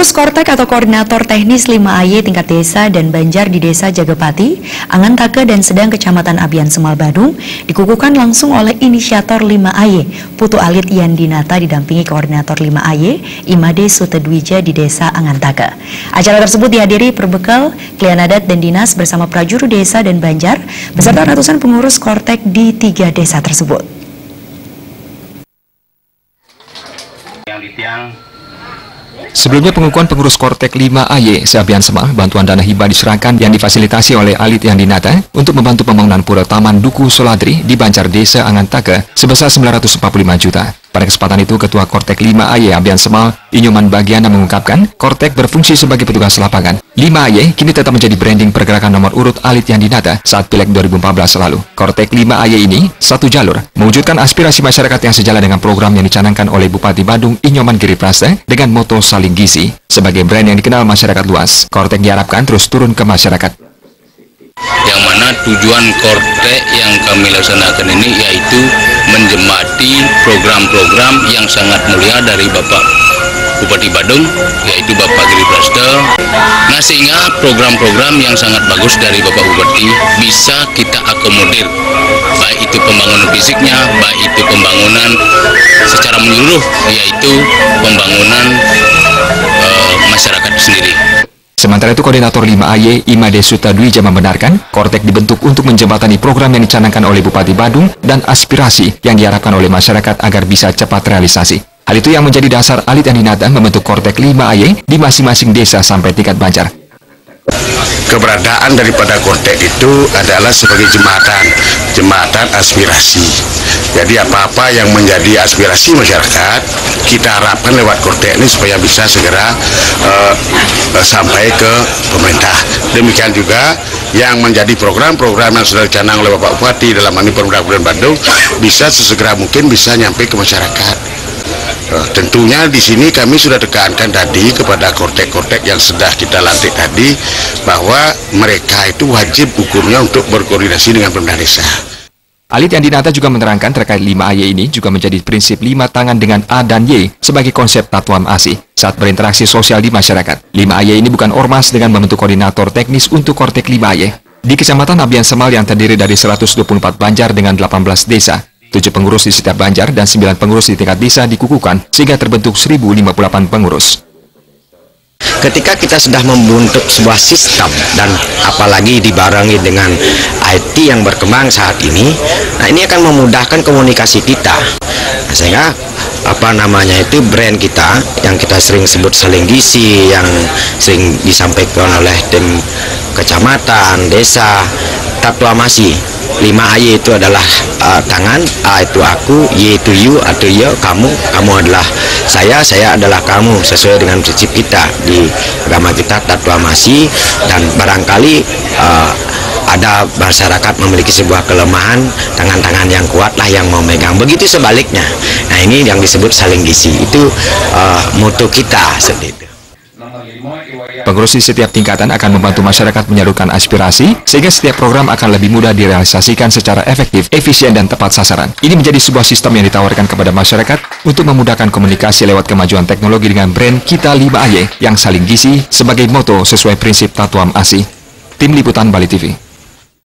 Pengurus Kortek atau Koordinator Teknis 5AY tingkat desa dan Banjar di Desa Jagapati, Angantake dan Sedang Kecamatan Abian Semal Badung dikukuhkan langsung oleh inisiator 5AY, Putu Alit Yandinata didampingi Koordinator 5AY, Imade Sutedwija di Desa Angantake. Acara tersebut dihadiri perbekal, klien adat dan dinas bersama prajuru desa dan Banjar, beserta ratusan pengurus Kortek di 3 desa tersebut. Sebelumnya pengukuhan pengurus Kortek 5AY se-Abian Semal, bantuan dana hibah diserahkan yang difasilitasi oleh Alit Yandinata untuk membantu pembangunan Pura Taman Duku Soladri di Banjar Desa Angantake sebesar 945 juta. Pada kesempatan itu, Ketua Kortek 5AY Abian Semal, Inyoman Bagiana mengungkapkan, Kortek berfungsi sebagai petugas lapangan. 5AY kini tetap menjadi branding pergerakan nomor urut Alit Yandinata saat Pileg 2014 lalu. Kortek 5AY ini satu jalur, mewujudkan aspirasi masyarakat yang sejalan dengan program yang dicanangkan oleh Bupati Badung Inyoman Giriprasta dengan moto saling gizi. Sebagai brand yang dikenal masyarakat luas, Kortek diharapkan terus turun ke masyarakat. Yang mana tujuan Kortek yang kami laksanakan ini yaitu menjemati program-program yang sangat mulia dari Bapak Bupati Badung, yaitu Bapak Giriprasta. Nah, sehingga program-program yang sangat bagus dari Bapak Bupati bisa kita akomodir, baik itu pembangunan fisiknya, baik itu pembangunan secara menyeluruh, yaitu pembangunan masyarakat sendiri. Sementara itu, Koordinator 5AY Imade Sutedwija membenarkan Kortek dibentuk untuk menjembatani program yang dicanangkan oleh Bupati Badung dan aspirasi yang diharapkan oleh masyarakat agar bisa cepat realisasi. Hal itu yang menjadi dasar Alit Yandinata membentuk Kortek 5AY di masing-masing desa sampai tingkat Banjar. Keberadaan daripada Kortek itu adalah sebagai jembatan aspirasi. Jadi apa-apa yang menjadi aspirasi masyarakat, kita harapkan lewat Kortek ini supaya bisa segera sampai ke pemerintah. Demikian juga yang menjadi program-program yang sudah dicanang oleh Bapak Bupati dalam hal ini Pemda Kabupaten Badung bisa sesegera mungkin bisa nyampe ke masyarakat. Tentunya di sini kami sudah tekankan tadi kepada Kortek-Kortek yang sudah kita lantik tadi bahwa mereka itu wajib hukumnya untuk berkoordinasi dengan Pemda Desa. Alit Yandinata juga menerangkan terkait 5AY ini juga menjadi prinsip 5 tangan dengan A dan Y sebagai konsep Tatuam ASI saat berinteraksi sosial di masyarakat. 5AY ini bukan ormas dengan membentuk koordinator teknis untuk Kortek 5AY. Di Kecamatan Abian Semal yang terdiri dari 124 Banjar dengan 18 desa, 7 pengurus di setiap Banjar dan 9 pengurus di tingkat desa dikukuhkan sehingga terbentuk 1058 pengurus. Ketika kita sudah membentuk sebuah sistem dan apalagi dibarengi dengan IT yang berkembang saat ini, nah ini akan memudahkan komunikasi kita. Nah, sehingga brand kita yang kita sering sebut saling gizi, yang sering disampaikan oleh tim kecamatan, desa, Tatuamasi. 5AY itu adalah tangan, A itu aku, Y itu you atau ya kamu adalah saya adalah kamu, sesuai dengan prinsip kita di agama kita Tatuamasi. Dan barangkali ada masyarakat memiliki sebuah kelemahan, tangan-tangan yang kuat lah yang mau megang, begitu sebaliknya. Nah, ini yang disebut saling gizi, itu moto kita seperti itu. Pengurus di setiap tingkatan akan membantu masyarakat menyalurkan aspirasi sehingga setiap program akan lebih mudah direalisasikan secara efektif, efisien, dan tepat sasaran. Ini menjadi sebuah sistem yang ditawarkan kepada masyarakat untuk memudahkan komunikasi lewat kemajuan teknologi dengan brand Kita 5AY yang saling gizi sebagai moto sesuai prinsip Tatuam ASI. Tim Liputan Bali TV.